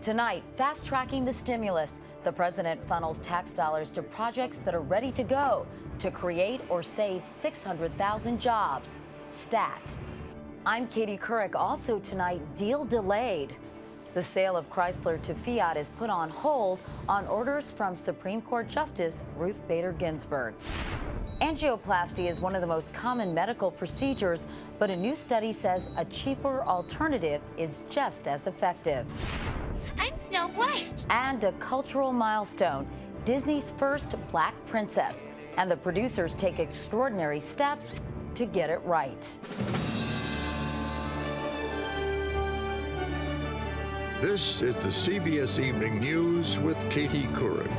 Tonight, fast-tracking the stimulus. The president funnels tax dollars to projects that are ready to go to create or save 600,000 jobs. Stat. I'm Katie Couric. Also tonight, deal delayed. The sale of Chrysler to Fiat is put on hold on orders from Supreme Court Justice Ruth Bader Ginsburg. Angioplasty is one of the most common medical procedures, but a new study says a cheaper alternative is just as effective. I'm Snow White. And a cultural milestone, Disney's first Black princess. And the producers take extraordinary steps to get it right. This is the CBS Evening News with Katie Couric.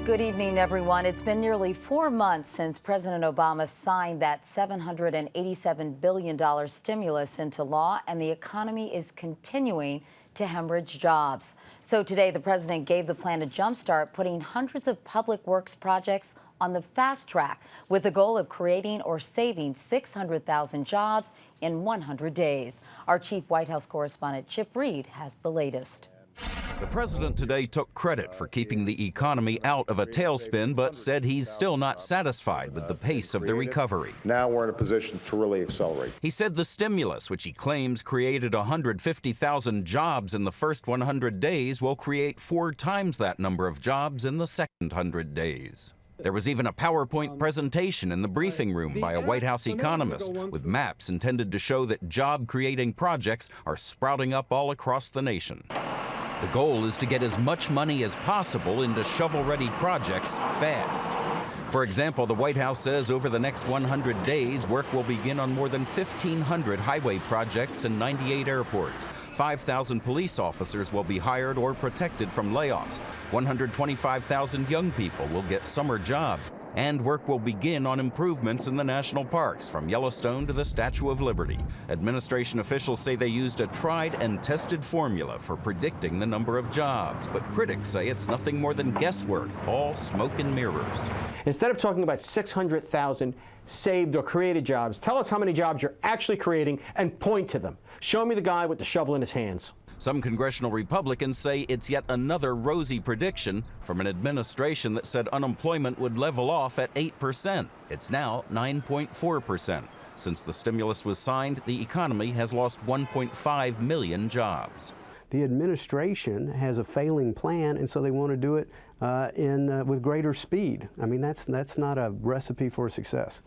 Good evening, everyone. It's been nearly 4 months since President Obama signed that $787 billion stimulus into law, and the economy is continuing to hemorrhage jobs. So today, the president gave the plan a jumpstart, putting hundreds of public works projects on the fast track with the goal of creating or saving 600,000 jobs in 100 days. Our chief White House correspondent Chip Reid has the latest. The president today took credit for keeping the economy out of a tailspin, but said he's still not satisfied with the pace of the recovery. Now we're in a position to really accelerate. He said the stimulus, which he claims created 150,000 jobs in the first 100 days, will create 4 times that number of jobs in the second 100 days. There was even a PowerPoint presentation in the briefing room by a White House economist with maps intended to show that job-creating projects are sprouting up all across the nation. The goal is to get as much money as possible into shovel-ready projects fast. For example, the White House says over the next 100 days, work will begin on more than 1,500 highway projects and 98 airports. 5,000 police officers will be hired or protected from layoffs. 125,000 young people will get summer jobs. And work will begin on improvements in the national parks, from Yellowstone to the Statue of Liberty. Administration officials say they used a tried and tested formula for predicting the number of jobs, but critics say it's nothing more than guesswork, all smoke and mirrors. Instead of talking about 600,000 saved or created jobs, tell us how many jobs you're actually creating and point to them. Show me the guy with the shovel in his hands. Some congressional Republicans say it's yet another rosy prediction from an administration that said unemployment would level off at 8%. It's now 9.4%. Since the stimulus was signed, the economy has lost 1.5 million jobs. The administration has a failing plan, and so they want to do it with greater speed. I mean, that's not a recipe for success.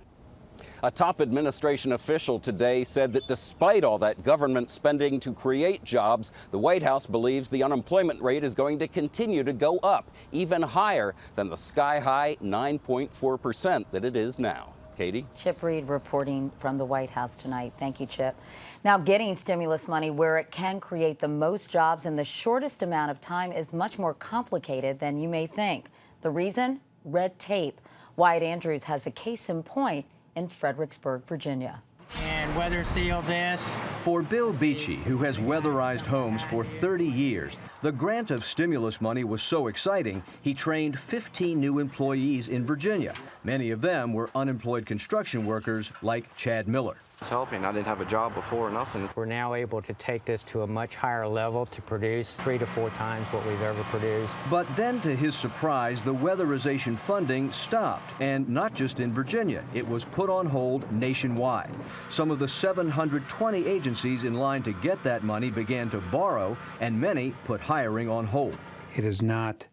A top administration official today said that despite all that government spending to create jobs, the White House believes the unemployment rate is going to continue to go up, even higher than the sky-high 9.4% that it is now. Katie? Chip Reid reporting from the White House tonight. Thank you, Chip. Now, getting stimulus money where it can create the most jobs in the shortest amount of time is much more complicated than you may think. The reason? Red tape. Wyatt Andrews has a case in point in Fredericksburg, Virginia. And weather seal this. For Bill Beachy, who has weatherized homes for 30 years, the grant of stimulus money was so exciting, he trained 15 new employees in Virginia. Many of them were unemployed construction workers like Chad Miller. It's helping. I didn't have a job before or nothing. We're now able to take this to a much higher level to produce 3 to 4 times what we've ever produced. But then, to his surprise, the weatherization funding stopped, and not just in Virginia. It was put on hold nationwide. Some of the 720 agencies in line to get that money began to borrow, and many put hiring on hold. It has not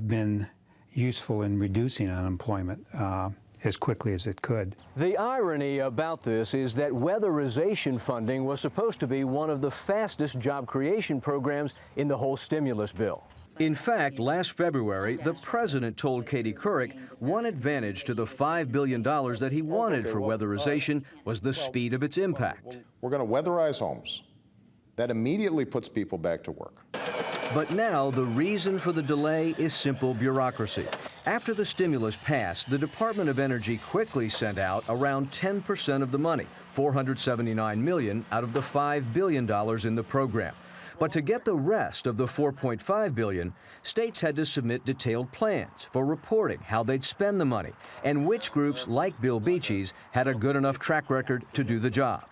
been useful in reducing unemployment as quickly as it could. The irony about this is that weatherization funding was supposed to be one of the fastest job creation programs in the whole stimulus bill. In fact, last February, the president told Katie Couric one advantage to the $5 billion that he wanted for weatherization was the speed of its impact. We're going to weatherize homes. That immediately puts people back to work. But now the reason for the delay is simple bureaucracy. After the stimulus passed, the Department of Energy quickly sent out around 10% of the money, $479 million out of the $5 billion in the program. But to get the rest of the $4.5 billion, states had to submit detailed plans for reporting how they'd spend the money and which groups, like Bill Beachy's, had a good enough track record to do the job.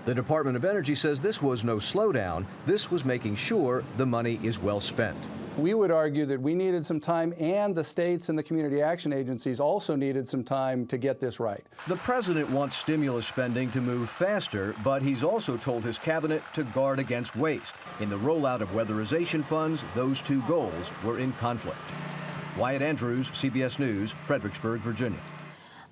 The Department of Energy says this was no slowdown. This was making sure the money is well spent. We would argue that we needed some time, and the states and the community action agencies also needed some time to get this right. The president wants stimulus spending to move faster, but he's also told his cabinet to guard against waste. In the rollout of weatherization funds, those two goals were in conflict. Wyatt Andrews, CBS News, Fredericksburg, Virginia.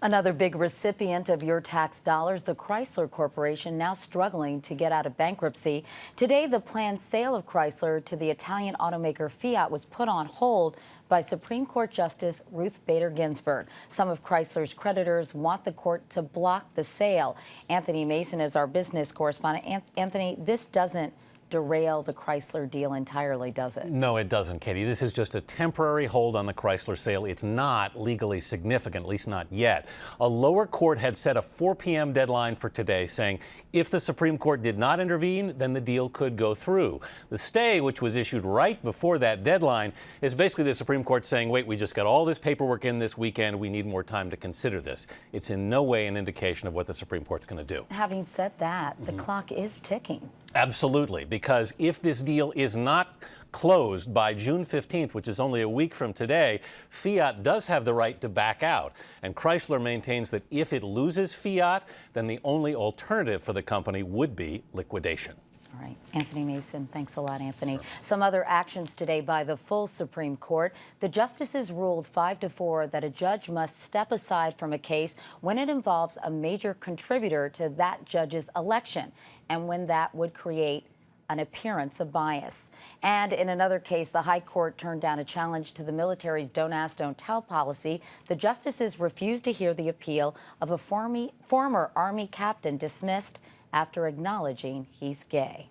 Another big recipient of your tax dollars, the Chrysler Corporation, now struggling to get out of bankruptcy. Today, the planned sale of Chrysler to the Italian automaker Fiat was put on hold by Supreme Court Justice Ruth Bader Ginsburg. Some of Chrysler's creditors want the court to block the sale. Anthony Mason is our business correspondent. Anthony, this doesn't derail the Chrysler deal entirely, does it? No, it doesn't, Katie. This is just a temporary hold on the Chrysler sale. It's not legally significant, at least not yet. A lower court had set a 4 p.m. deadline for today, saying if the Supreme Court did not intervene, then the deal could go through. The stay, which was issued right before that deadline, is basically the Supreme Court saying, wait, we just got all this paperwork in this weekend. We need more time to consider this. It's in no way an indication of what the Supreme Court's going to do. Having said that, the clock is ticking. Absolutely, because if this deal is not closed by June 15th, which is only a week from today, Fiat does have the right to back out. And Chrysler maintains that if it loses Fiat, then the only alternative for the company would be liquidation. All right, Anthony Mason, thanks a lot, Anthony. Some other actions today by the full Supreme Court. The justices ruled 5-4 that a judge must step aside from a case when it involves a major contributor to that judge's election and when that would create an appearance of bias. And in another case, the High Court turned down a challenge to the military's Don't Ask, Don't Tell policy. The justices refused to hear the appeal of a former Army captain dismissed after acknowledging he's gay.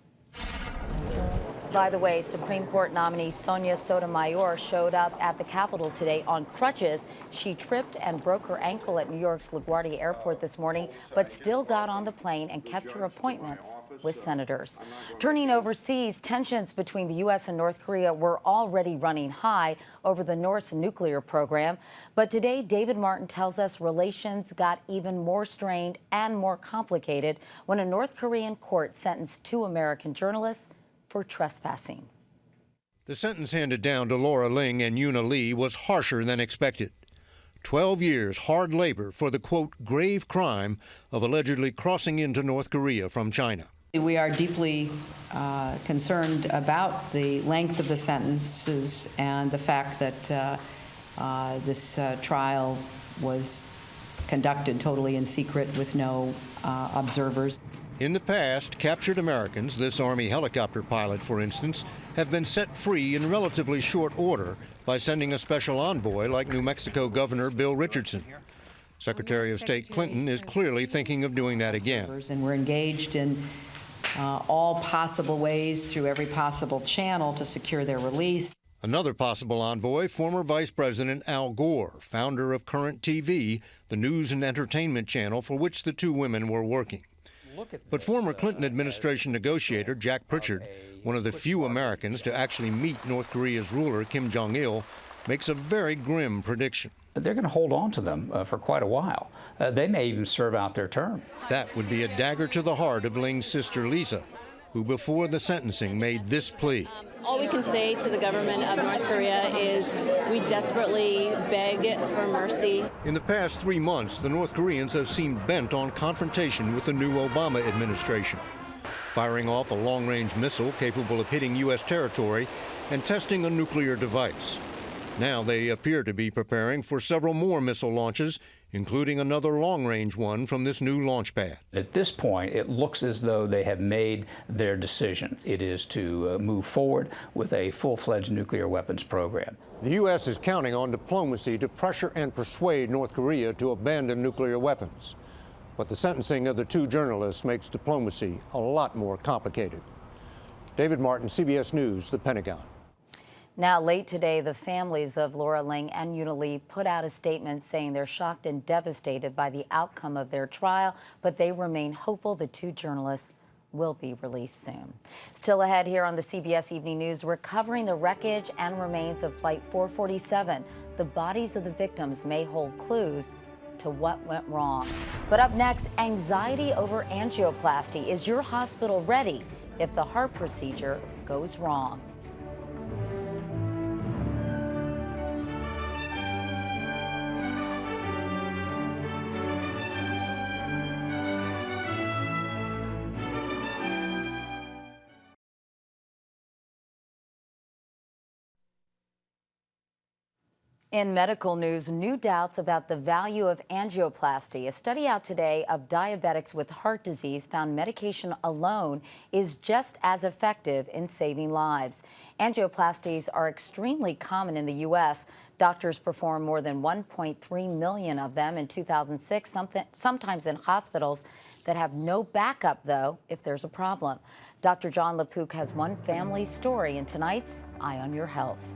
By the way, Supreme Court nominee Sonia Sotomayor showed up at the Capitol today on crutches. She tripped and broke her ankle at New York's LaGuardia Airport this morning, but still got on the plane and kept her appointments with senators. Turning overseas, tensions between the U.S. and North Korea were already running high over the North's nuclear program. But today, David Martin tells us relations got even more strained and more complicated when a North Korean court sentenced 2 American journalists for trespassing. The sentence handed down to Laura Ling and Yuna Lee was harsher than expected. 12 years hard labor for the, quote, grave crime of allegedly crossing into North Korea from China. We are deeply concerned about the length of the sentences and the fact that this trial was conducted totally in secret with no observers. In the past, captured Americans, this Army helicopter pilot, for instance, have been set free in relatively short order by sending a special envoy like New Mexico Governor Bill Richardson. Secretary of State Clinton is clearly thinking of doing that again. And we're engaged in all possible ways through every possible channel to secure their release. Another possible envoy, former Vice President Al Gore, founder of Current TV, the news and entertainment channel for which the 2 women were working. But former Clinton administration negotiator Jack Pritchard, one of the few Americans to actually meet North Korea's ruler Kim Jong-il, makes a very grim prediction. They're going to hold on to them for quite a while. They may even serve out their term. That would be a dagger to the heart of Ling's sister Lisa, who before the sentencing made this plea. All we can say to the government of North Korea is we desperately beg for mercy. In the past 3 months, the North Koreans have seemed bent on confrontation with the new Obama administration, firing off a long-range missile capable of hitting U.S. territory and testing a nuclear device. Now they appear to be preparing for several more missile launches, including another long-range one from this new launch pad. At this point, it looks as though they have made their decision. It is to move forward with a full-fledged nuclear weapons program. The U.S. is counting on diplomacy to pressure and persuade North Korea to abandon nuclear weapons. But the sentencing of the 2 journalists makes diplomacy a lot more complicated. David Martin, CBS News, The Pentagon. Now, late today, the families of Laura Ling and Yuna Lee put out a statement saying they're shocked and devastated by the outcome of their trial, but they remain hopeful the 2 journalists will be released soon. Still ahead here on the CBS Evening News, recovering the wreckage and remains of Flight 447. The bodies of the victims may hold clues to what went wrong. But up next, anxiety over angioplasty. Is your hospital ready if the heart procedure goes wrong? In medical news, new doubts about the value of angioplasty. A study out today of diabetics with heart disease found medication alone is just as effective in saving lives. Angioplasties are extremely common in the U.S. Doctors perform more than 1.3 million of them in 2006, sometimes in hospitals that have no backup, though, if there's a problem. Dr. John LaPook has one family story in tonight's Eye on Your Health.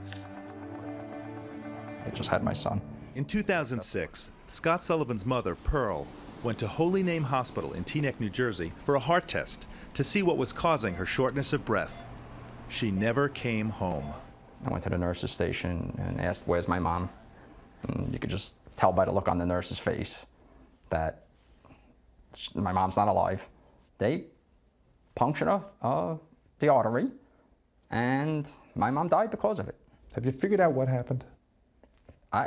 I just had my son. In 2006, Scott Sullivan's mother, Pearl, went to Holy Name Hospital in Teaneck, New Jersey for a heart test to see what was causing her shortness of breath. She never came home. I went to the nurse's station and asked, "Where's my mom?" And you could just tell by the look on the nurse's face that my mom's not alive. They punctured the artery, and my mom died because of it. Have you figured out what happened?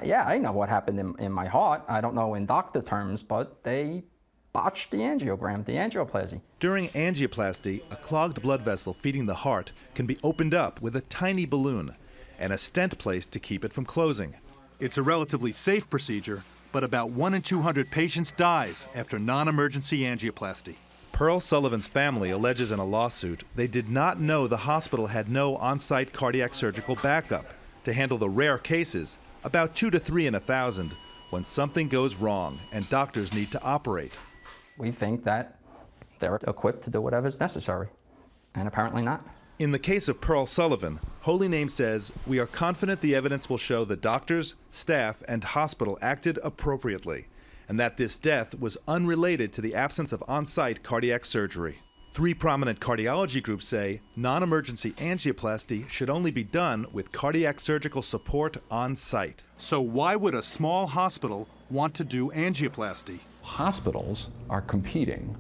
Yeah, I know what happened in my heart. I don't know in doctor terms, but they botched the angiogram, the angioplasty. During angioplasty, a clogged blood vessel feeding the heart can be opened up with a tiny balloon and a stent placed to keep it from closing. It's a relatively safe procedure, but about 1 in 200 patients dies after non-emergency angioplasty. Pearl Sullivan's family alleges in a lawsuit they did not know the hospital had no on-site cardiac surgical backup to handle the rare cases, about 2 to 3 in 1,000, when something goes wrong and doctors need to operate. We think that they're equipped to do whatever's necessary, and apparently not. In the case of Pearl Sullivan, Holy Name says, "We are confident the evidence will show the doctors, staff, and hospital acted appropriately, and that this death was unrelated to the absence of on-site cardiac surgery." 3 prominent cardiology groups say non-emergency angioplasty should only be done with cardiac surgical support on site. So why would a small hospital want to do angioplasty? Hospitals are competing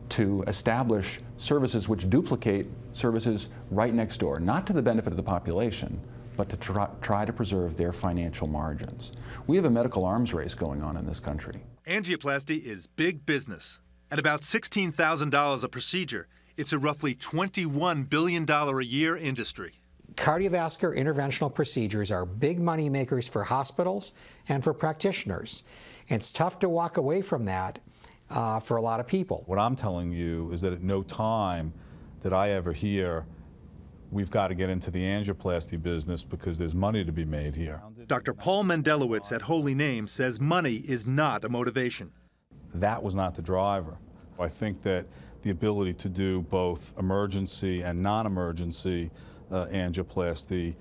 to establish services which duplicate services right next door, not to the benefit of the population, but to try to preserve their financial margins. We have a medical arms race going on in this country. Angioplasty is big business. At about $16,000 a procedure, it's a roughly $21 billion a year industry. Cardiovascular interventional procedures are big money makers for hospitals and for practitioners. And it's tough to walk away from that for a lot of people. What I'm telling you is that at no time did I ever hear, "We've got to get into the angioplasty business because there's money to be made here." Dr. Paul Mendelowitz at Holy Name says money is not a motivation. That was not the driver. I think that the ability to do both emergency and non-emergency angioplasty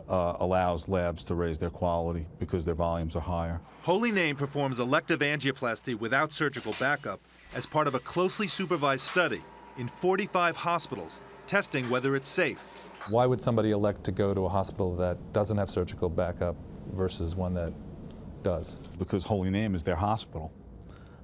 allows labs to raise their quality because their volumes are higher. Holy Name performs elective angioplasty without surgical backup as part of a closely supervised study in 45 hospitals, testing whether it's safe. Why would somebody elect to go to a hospital that doesn't have surgical backup versus one that does? Because Holy Name is their hospital.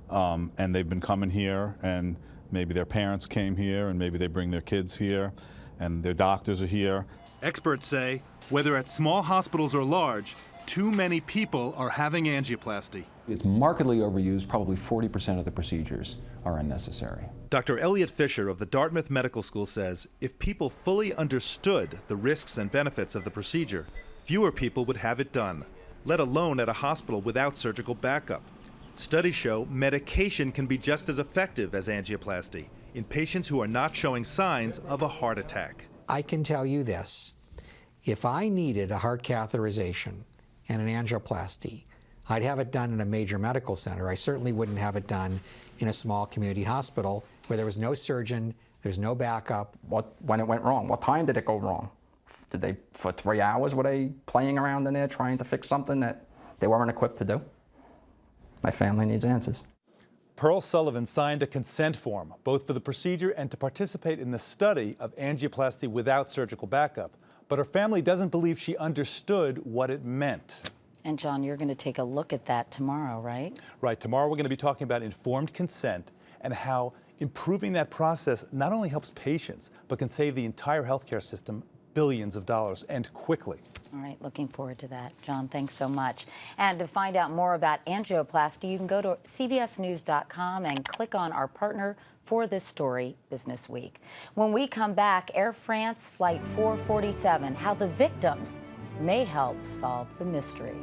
And they've been coming here, and maybe their parents came here, and maybe they bring their kids here, and their doctors are here. Experts say, whether at small hospitals or large, too many people are having angioplasty. It's markedly overused. Probably 40% of the procedures are unnecessary. Dr. Elliot Fisher of the Dartmouth Medical School says if people fully understood the risks and benefits of the procedure, fewer people would have it done, let alone at a hospital without surgical backup. Studies show medication can be just as effective as angioplasty in patients who are not showing signs of a heart attack. I can tell you this. If I needed a heart catheterization and an angioplasty, I'd have it done in a major medical center. I certainly wouldn't have it done in a small community hospital where there was no surgeon, there's no backup. When it went wrong, what time did it go wrong? For 3 hours, were they playing around in there trying to fix something that they weren't equipped to do? My family needs answers. Pearl Sullivan signed a consent form, both for the procedure and to participate in the study of angioplasty without surgical backup. But her family doesn't believe she understood what it meant. And John, you're going to take a look at that tomorrow, right? Right. Tomorrow we're going to be talking about informed consent and how improving that process not only helps patients, but can save the entire healthcare system billions of dollars, and quickly. All right, looking forward to that. John, thanks so much. And to find out more about angioplasty, you can go to cbsnews.com and click on our partner for this story, Business Week. When we come back, Air France Flight 447, how the victims may help solve the mystery.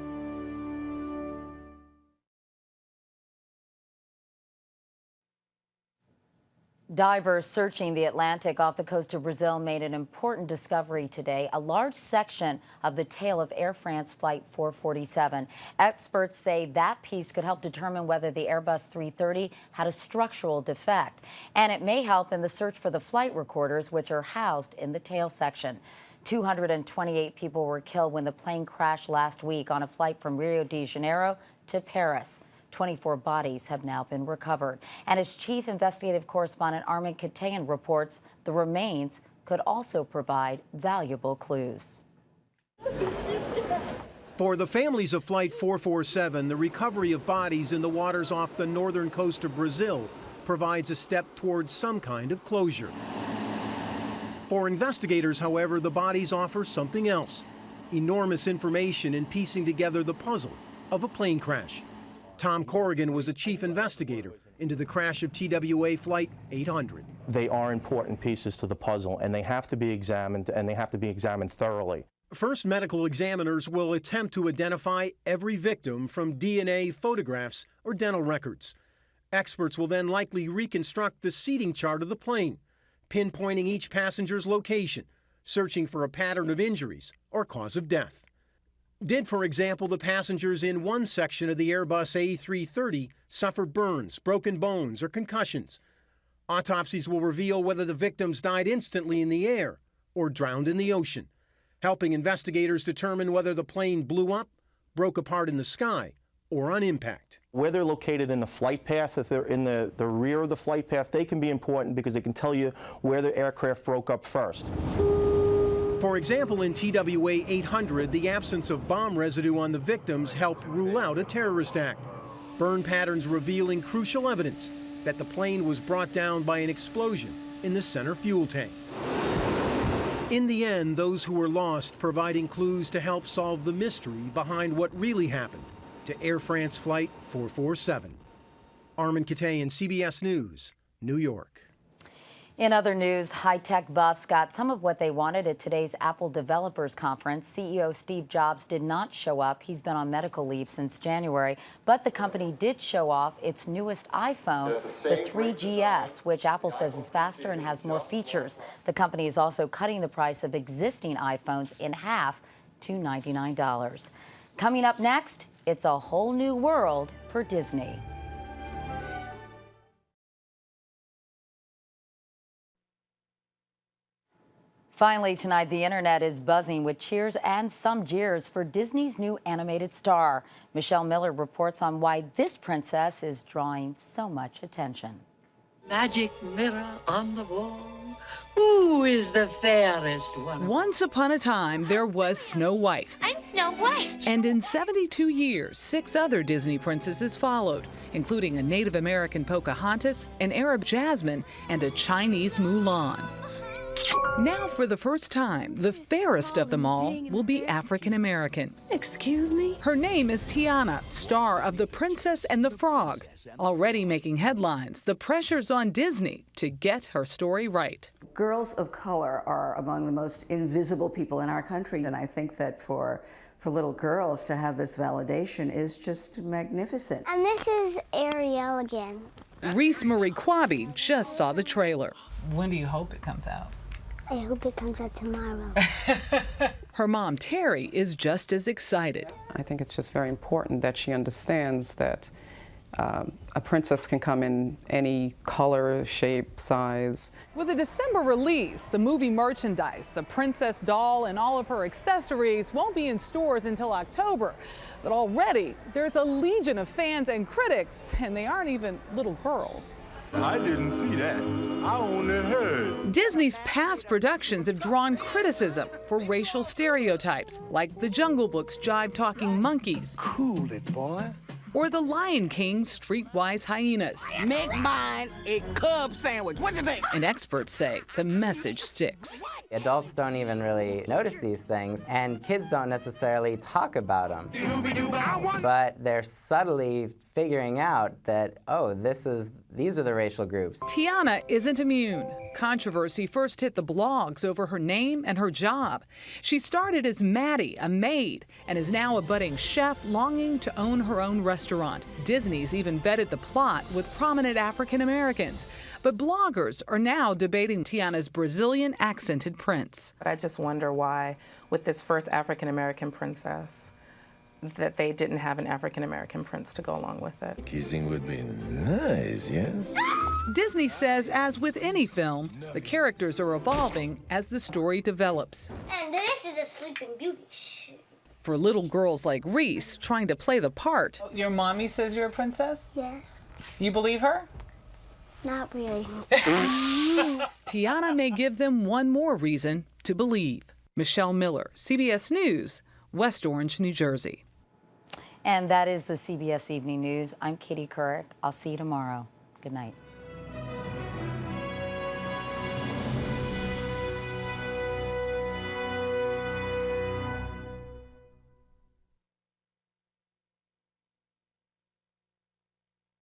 Divers searching the Atlantic off the coast of Brazil made an important discovery today, a large section of the tail of Air France Flight 447. Experts say that piece could help determine whether the Airbus 330 had a structural defect, and it may help in the search for the flight recorders, which are housed in the tail section. 228 people were killed when the plane crashed last week on a flight from Rio de Janeiro to Paris. 24 bodies have now been recovered. And as chief investigative correspondent Armin Katayan reports, the remains could also provide valuable clues. For the families of Flight 447, the recovery of bodies in the waters off the northern coast of Brazil provides a step towards some kind of closure. For investigators, however, the bodies offer something else: enormous information in piecing together the puzzle of a plane crash. Tom Corrigan was a chief investigator into the crash of TWA Flight 800. They are important pieces to the puzzle, and they have to be examined, and they have to be examined thoroughly. First, medical examiners will attempt to identify every victim from DNA, photographs, or dental records. Experts will then likely reconstruct the seating chart of the plane, pinpointing each passenger's location, searching for a pattern of injuries or cause of death. Did, for example, the passengers in one section of the Airbus A330 suffer burns, broken bones, or concussions? Autopsies will reveal whether the victims died instantly in the air or drowned in the ocean, helping investigators determine whether the plane blew up, broke apart in the sky, or on impact. Where they're located in the flight path, if they're in the rear of the flight path, they can be important because they can tell you where the aircraft broke up first. For example, in TWA 800, the absence of bomb residue on the victims helped rule out a terrorist act. Burn patterns revealing crucial evidence that the plane was brought down by an explosion in the center fuel tank. In the end, those who were lost providing clues to help solve the mystery behind what really happened to Air France Flight 447. Armin Katayan, CBS News, New York. In other news, high-tech buffs got some of what they wanted at today's Apple Developers Conference. CEO Steve Jobs did not show up. He's been on medical leave since January. But the company did show off its newest iPhone, the 3GS, which Apple says is faster and has more features. The company is also cutting the price of existing iPhones in half to $99. Coming up next, it's a whole new world for Disney. Finally tonight, the internet is buzzing with cheers and some jeers for Disney's new animated star. Michelle Miller reports on why this princess is drawing so much attention. Magic mirror on the wall, who is the fairest one? Once upon a time, there was Snow White. I'm Snow White. And in 72 years, 6 other Disney princesses followed, including a Native American Pocahontas, an Arab Jasmine, and a Chinese Mulan. Now, for the first time, the fairest of them all will be African American. Excuse me? Her name is Tiana, star of The Princess and the Frog. Already making headlines, the pressure's on Disney to get her story right. Girls of color are among the most invisible people in our country, and I think that for little girls to have this validation is just magnificent. And this is Ariel again. Reese Marie Quabi just saw the trailer. When do you hope it comes out? I hope it comes out tomorrow. Her mom, Terry, is just as excited. I think it's just very important that she understands that a princess can come in any color, shape, size. With a December release, the movie merchandise, the princess doll, and all of her accessories won't be in stores until October. But already, there's a legion of fans and critics, and they aren't even little girls. I didn't see that. I only heard. Disney's past productions have drawn criticism for racial stereotypes, like The Jungle Book's jive-talking monkeys. Cool it, boy. Or The Lion King's streetwise hyenas. Make mine a Cub sandwich. What you think? And experts say the message sticks. Adults don't even really notice these things, and kids don't necessarily talk about them. But they're subtly figuring out that, oh, these are the racial groups. Tiana isn't immune. Controversy first hit the blogs over her name and her job. She started as Maddie, a maid, and is now a budding chef longing to own her own restaurant. Disney's even vetted the plot with prominent African Americans. But bloggers are now debating Tiana's Brazilian accented prince. But I just wonder why, with this first African American princess, that they didn't have an African American prince to go along with it. Kissing would be nice, yes? Disney says, as with any film, the characters are evolving as the story develops. And this is a Sleeping Beauty. For little girls like Reese trying to play the part. Your mommy says you're a princess? Yes. You believe her? Not really. Tiana may give them one more reason to believe. Michelle Miller, CBS News, West Orange, New Jersey. And that is the CBS Evening News. I'm Katie Couric. I'll see you tomorrow. Good night.